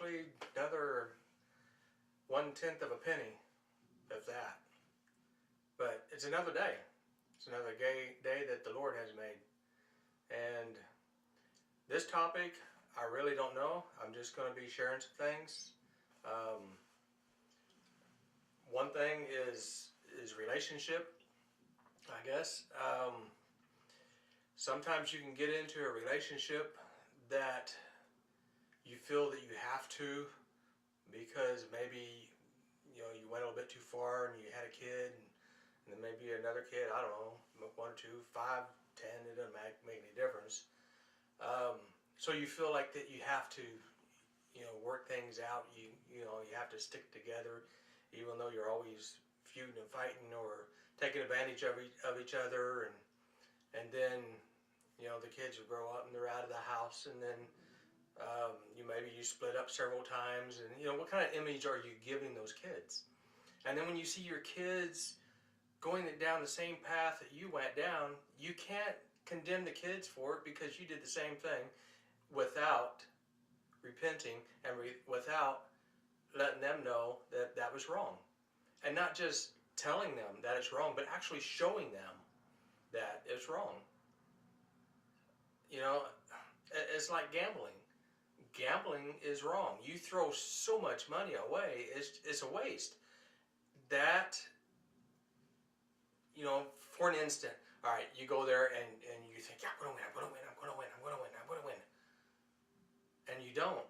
actually another 1/10 of a penny, if that. But it's another day. It's another day that the Lord has made. And this topic, I really don't know. I'm just going to be sharing some things. Um, One thing is relationship, I guess. Sometimes you can get into a relationship that you feel that you have to because maybe you went a little bit too far and you had a kid and then maybe another kid. I don't know, one, two, five, 10. It doesn't make any difference. So you feel like that you have to work things out. You have to stick together, even though you're always feuding and fighting or taking advantage of each other, and then the kids will grow up and they're out of the house, and then you split up several times, and what kind of image are you giving those kids? And then when you see your kids going down the same path that you went down, you can't condemn the kids for it because you did the same thing without repenting and without letting them know that that was wrong. And not just telling them that it's wrong, but actually showing them that it's wrong. It's like gambling. Gambling is wrong. You throw so much money away, it's a waste. That, for an instant, all right, you go there and you think, yeah, I'm going to win, I'm going to win, I'm going to win, I'm going to win, I'm going to win. And you don't.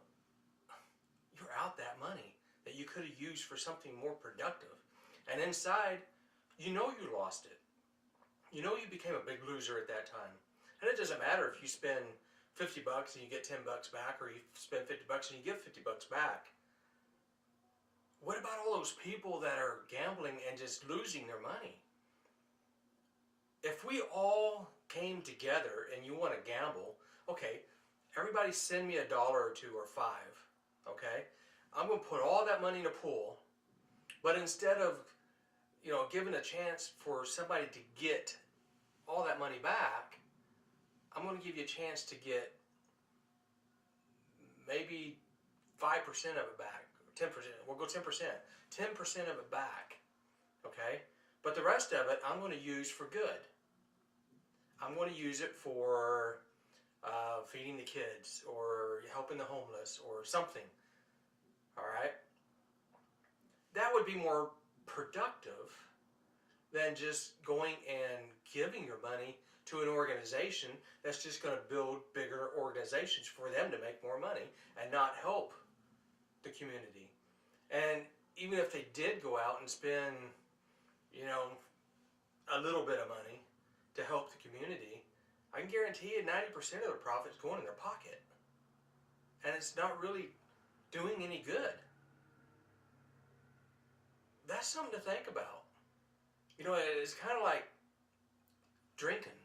You're out that money that you could have used for something more productive. And inside, you lost it. You became a big loser at that time. And it doesn't matter if you spend $50 and you get $10 back, or you spend $50 and you give $50 back. What about all those people that are gambling and just losing their money? If we all came together and you want to gamble, okay, everybody send me $1 or $2 or $5, okay? I'm going to put all that money in a pool, but instead of, giving a chance for somebody to get all that money back, I'm going to give you a chance to get maybe 5% of it back, 10%. We'll go 10%. 10% of it back, okay? But the rest of it, I'm going to use for good. I'm going to use it for feeding the kids or helping the homeless or something, all right? That would be more productive than just going and giving your money to an organization that's just going to build bigger organizations for them to make more money and not help the community. And even if they did go out and spend, a little bit of money to help the community, I can guarantee you 90% of the profit is going in their pocket. And it's not really doing any good. That's something to think about. It's kind of like drinking.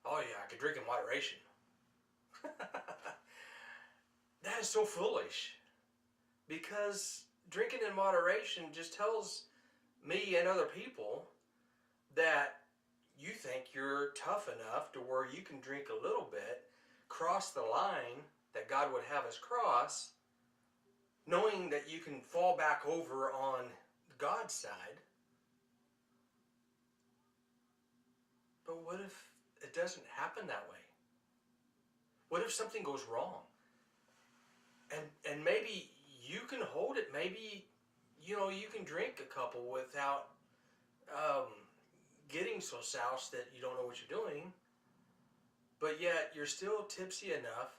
Oh yeah, I could drink in moderation. That is so foolish. Because drinking in moderation just tells me and other people that you think you're tough enough to where you can drink a little bit, cross the line that God would have us cross, knowing that you can fall back over on God's side. But what if it doesn't happen that way? What if something goes wrong? And maybe you can hold it. Maybe, you can drink a couple without getting so soused that you don't know what you're doing. But yet you're still tipsy enough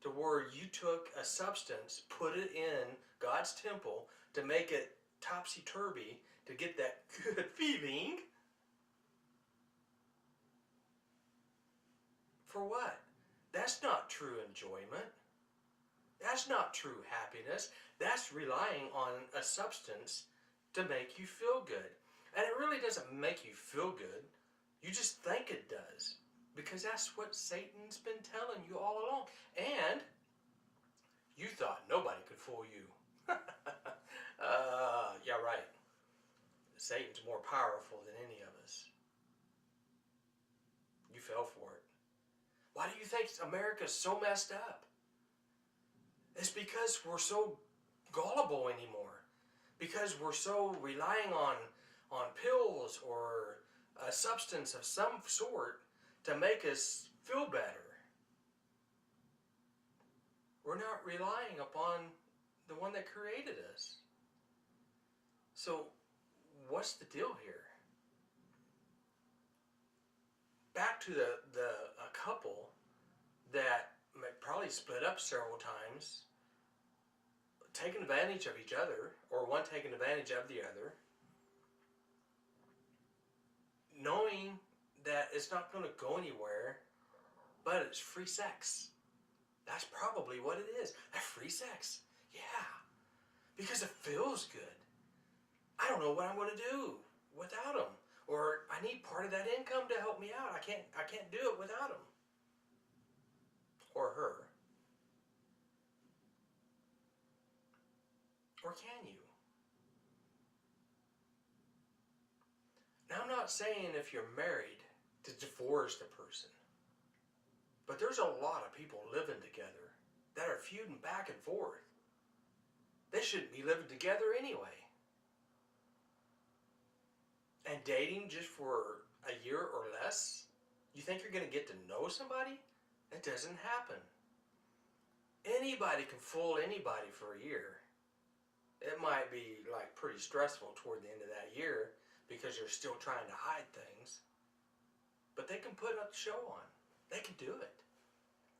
to where you took a substance, put it in God's temple to make it topsy-turvy, to get that good feeling. For what? That's not true enjoyment. That's not true happiness. That's relying on a substance to make you feel good. And it really doesn't make you feel good. You just think it does. Because that's what Satan's been telling you all along. And you thought nobody could fool you. Yeah, right. Satan's more powerful than any of us. You fell for it. Why do you think America's so messed up? It's because we're so gullible anymore. Because we're so relying on pills or a substance of some sort to make us feel better. We're not relying upon the one that created us. So, what's the deal here? Back to the a couple that probably split up several times, taking advantage of each other, or one taking advantage of the other, knowing that it's not going to go anywhere, but it's free sex. That's probably what it is. That's free sex. Yeah. Because it feels good. I don't know what I'm going to do without them. Or I need part of that income to help me out. I can't do it without him. Or her. Or can you? Now I'm not saying if you're married to divorce the person. But there's a lot of people living together that are feuding back and forth. They shouldn't be living together anyway. And dating just for a year or less? You think you're going to get to know somebody? It doesn't happen. Anybody can fool anybody for a year. It might be like pretty stressful toward the end of that year because you're still trying to hide things. But they can put a show on. They can do it.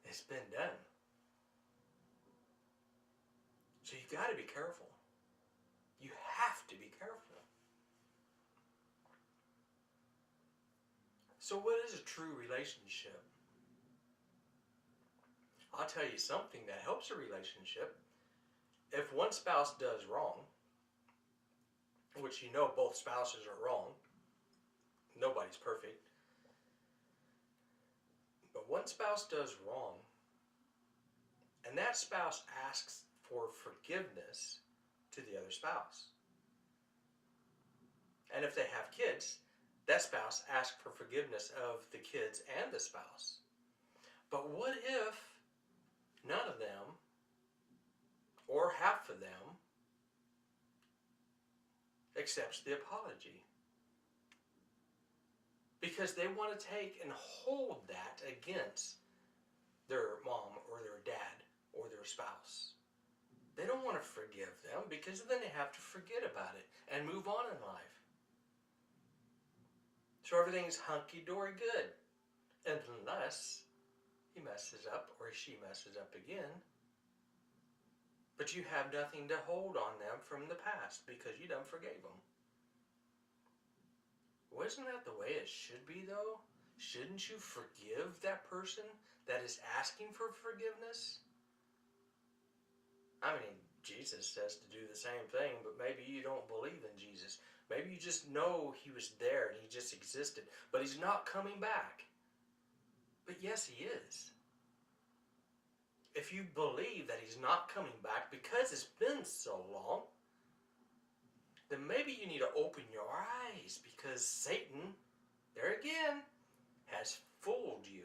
It's been done. So you got to be careful. You have to be careful. So what is a true relationship? I'll tell you something that helps a relationship. If one spouse does wrong, which you know both spouses are wrong, nobody's perfect, but one spouse does wrong, and that spouse asks for forgiveness to the other spouse. And if they have kids, that spouse asks for forgiveness of the kids and the spouse. But what if none of them, or half of them, accepts the apology? Because they want to take and hold that against their mom or their dad or their spouse. They don't want to forgive them because then they have to forget about it and move on in life. So everything's hunky-dory good. Unless he messes up or she messes up again. But you have nothing to hold on them from the past because you done forgave them. Wasn't that the way it should be though? Shouldn't you forgive that person that is asking for forgiveness? I mean, Jesus says to do the same thing, but maybe you don't believe in Jesus. Maybe you just know he was there and he just existed, but he's not coming back. But yes, he is. If you believe that he's not coming back because it's been so long, then maybe you need to open your eyes because Satan, there again, has fooled you.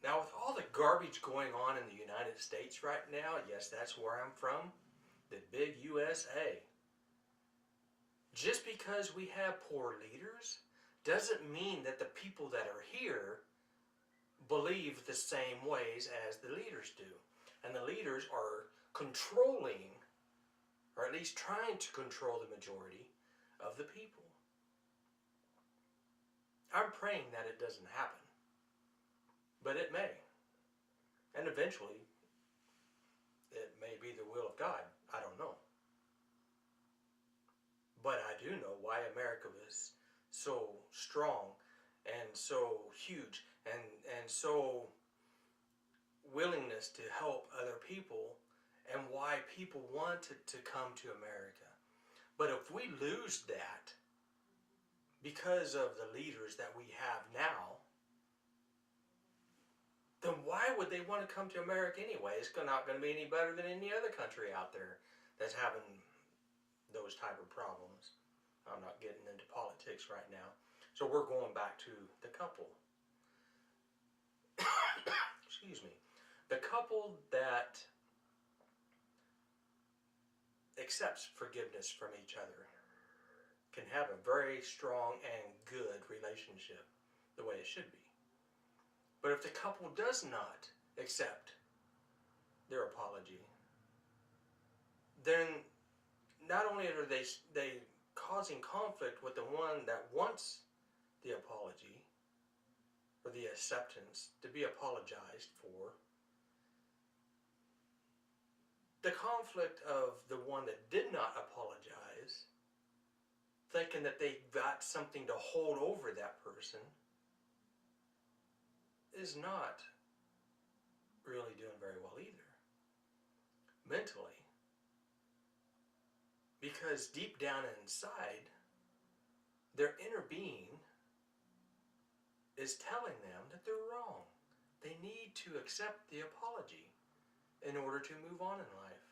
Now, with all the garbage going on in the United States right now, yes, that's where I'm from, the big USA. Just because we have poor leaders doesn't mean that the people that are here believe the same ways as the leaders do. And the leaders are controlling, or at least trying to control the majority of the people. I'm praying that it doesn't happen. But it may. And eventually, it may be the will of God. I don't know. But I do know why America was so strong and so huge and so willingness to help other people and why people wanted to come to America. But if we lose that because of the leaders that we have now, then why would they want to come to America anyway? It's not going to be any better than any other country out there that's having those type of problems. I'm not getting into politics right now. So we're going back to the couple. excuse me, the couple that accepts forgiveness from each other can have a very strong and good relationship the way it should be. But if the couple does not accept their apology, then not only are they causing conflict with the one that wants the apology or the acceptance to be apologized for, the conflict of the one that did not apologize, thinking that they got something to hold over that person, is not really doing very well either, mentally. Because deep down inside, their inner being is telling them that they're wrong. They need to accept the apology in order to move on in life.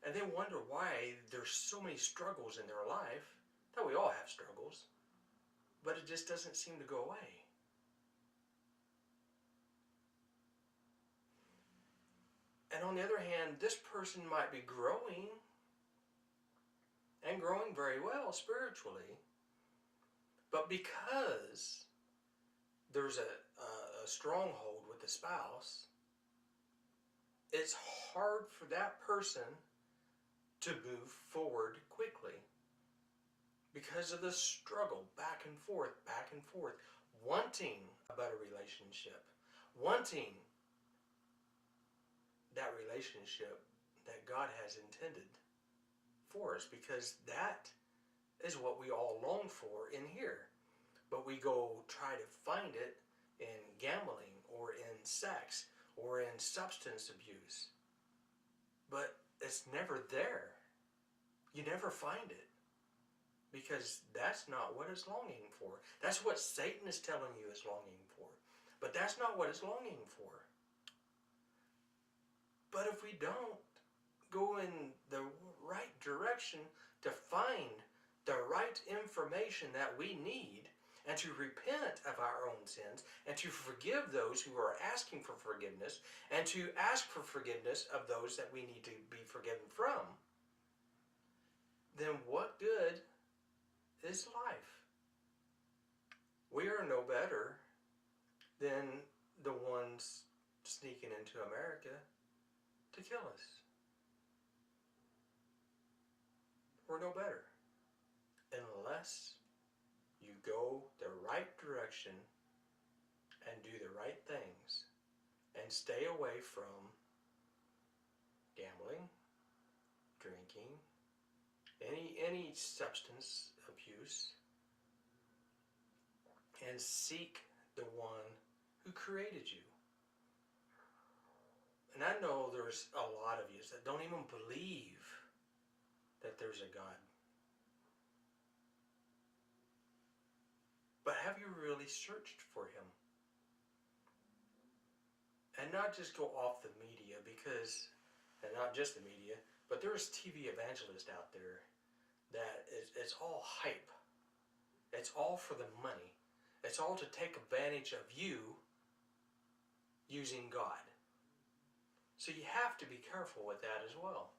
And they wonder why there's so many struggles in their life, that we all have struggles, but it just doesn't seem to go away. And on the other hand, this person might be growing, and growing very well spiritually, but because there's a stronghold with the spouse, it's hard for that person to move forward quickly because of the struggle back and forth, wanting a better relationship, wanting that relationship that God has intended for us, because that is what we all long for in here. But we go try to find it in gambling or in sex or in substance abuse. But it's never there. You never find it, because that's not what it's longing for. That's what Satan is telling you it's longing for. But that's not what it's longing for. But if we don't go in the right direction to find the right information that we need, and to repent of our own sins, and to forgive those who are asking for forgiveness, and to ask for forgiveness of those that we need to be forgiven from, then what good is life? We are no better than the ones sneaking into America to kill us. We're no better unless you go the right direction and do the right things and stay away from gambling, drinking, any substance abuse, and seek the one who created you. And I know there's a lot of you that don't even believe that there's a God. But have you really searched for him? And not just go off the media, because, and not just the media, but there's TV evangelists out there that it's all hype. It's all for the money. It's all to take advantage of you using God. So you have to be careful with that as well.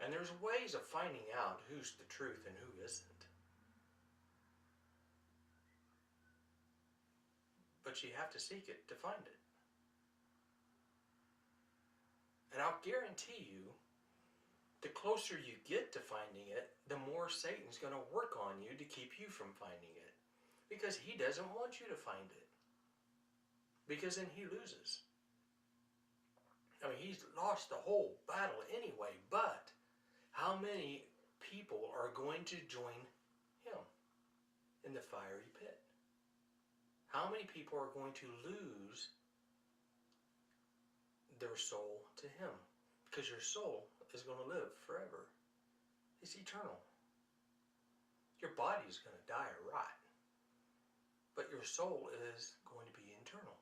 And there's ways of finding out who's the truth and who isn't. But you have to seek it to find it. And I'll guarantee you, the closer you get to finding it, the more Satan's going to work on you to keep you from finding it. Because he doesn't want you to find it. Because then he loses. I mean, he's lost the whole battle anyway, but how many people are going to join him in the fiery pit? How many people are going to lose their soul to him? Because your soul is going to live forever. It's eternal. Your body is going to die or rot, but your soul is going to be eternal.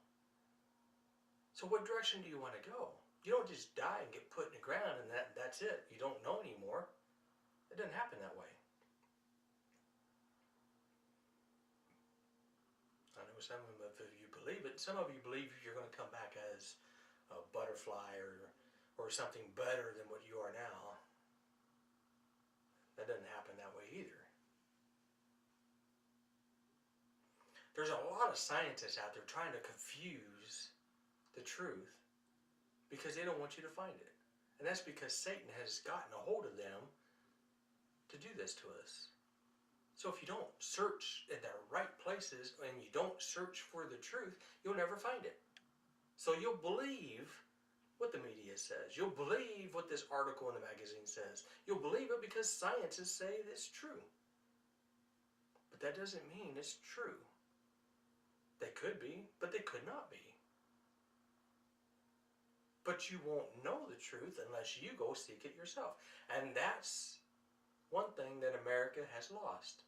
So what direction do you want to go? You don't just die and get put in the ground and that's it. You don't know anymore. It doesn't happen that way. I know some of you believe it. Some of you believe you're going to come back as a butterfly or something better than what you are now. That doesn't happen that way either. There's a lot of scientists out there trying to confuse the truth because they don't want you to find it. And that's because Satan has gotten a hold of them to do this to us. So if you don't search in the right places and you don't search for the truth, you'll never find it. So you'll believe what the media says. You'll believe what this article in the magazine says. You'll believe it because scientists say it's true. But that doesn't mean it's true. They could be, but they could not be. But you won't know the truth unless you go seek it yourself. And that's one thing that America has lost,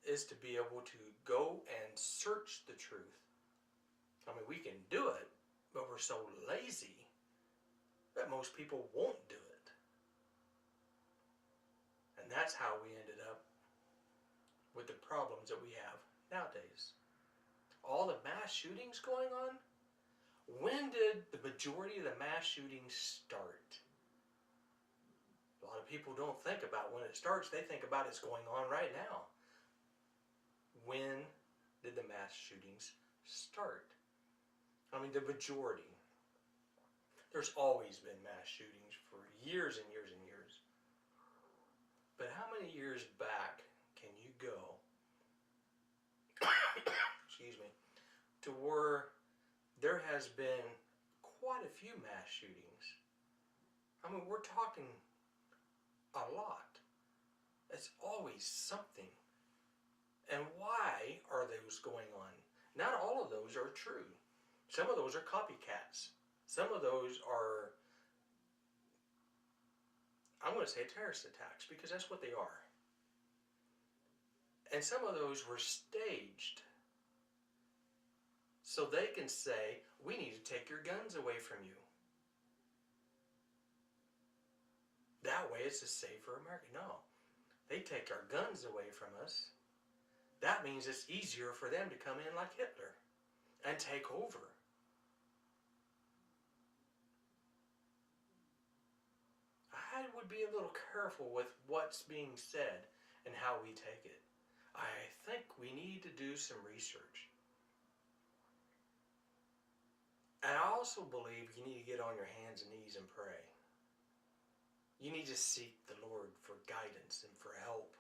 is to be able to go and search the truth. I mean, we can do it, but we're so lazy that most people won't do it. And that's how we ended up with the problems that we have nowadays. All the mass shootings going on, when did the majority of the mass shootings start? A lot of people don't think about when it starts. They think about it's going on right now. When did the mass shootings start? I mean, the majority. There's always been mass shootings for years and years and years. But how many years back can you go, excuse me, to where there has been quite a few mass shootings? I mean, we're talking a lot. It's always something. And why are those going on? Not all of those are true. Some of those are copycats. Some of those are, I'm going to say, terrorist attacks, because that's what they are. And some of those were staged so they can say, we need to take your guns away from you. That way it's a safer America. No, they take our guns away from us. That means it's easier for them to come in like Hitler and take over. I would be a little careful with what's being said and how we take it. I think we need to do some research. And I also believe you need to get on your hands and knees and pray. You need to seek the Lord for guidance and for help.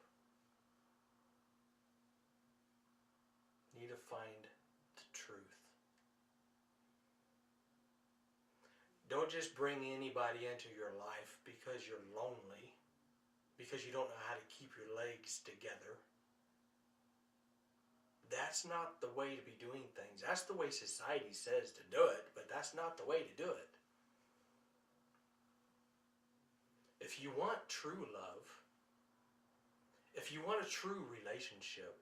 You need to find the truth. Don't just bring anybody into your life because you're lonely, because you don't know how to keep your legs together. That's not the way to be doing things. That's the way society says to do it, but that's not the way to do it. If you want true love, if you want a true relationship,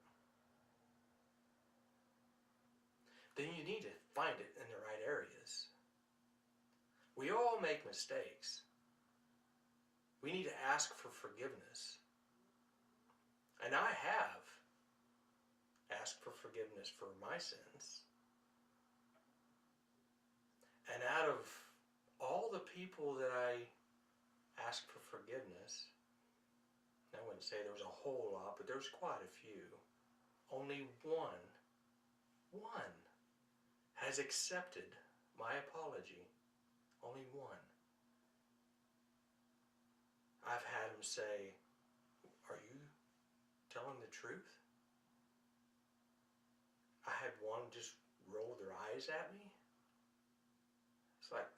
then you need to find it in the right areas. We all make mistakes. We need to ask for forgiveness. And I have asked for forgiveness for my sins. And out of all the people that I asked for forgiveness, I wouldn't say there was a whole lot, but there's quite a few. Only one has accepted my apology. Only one. I've had him say, are you telling the truth? I had one just roll their eyes at me. It's like,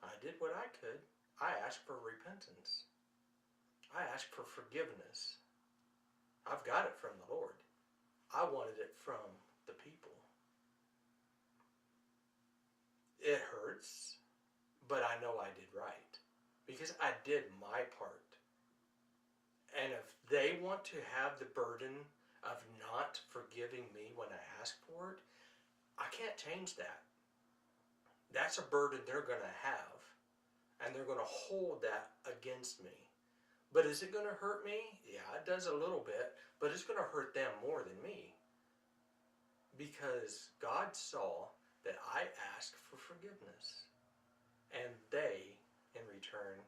I did what I could. I asked for repentance. I asked for forgiveness. I've got it from the Lord. I wanted it from the people. It hurts, but I know I did right because I did my part. And if they want to have the burden of not forgiving me when I ask for it, I can't change that. That's a burden they're going to have. And they're going to hold that against me. But is it going to hurt me? Yeah, it does a little bit. But it's going to hurt them more than me. because God saw that I asked for forgiveness, and they, in return,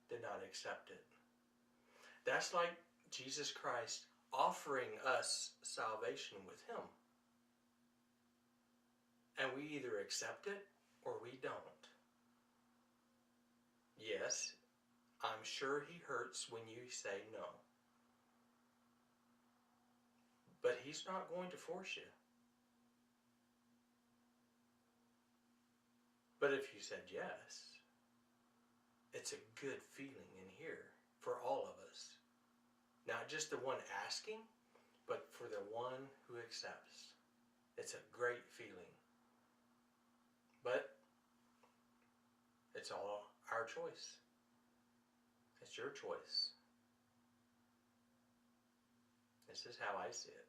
did not accept it. That's like Jesus Christ offering us salvation with Him. And we either accept it or we don't. Yes, I'm sure He hurts when you say no. But He's not going to force you. But if you said yes, it's a good feeling in here for all of us. Not just the one asking, but for the one who accepts. It's a great feeling. But it's all our choice. It's your choice. This is how I see it.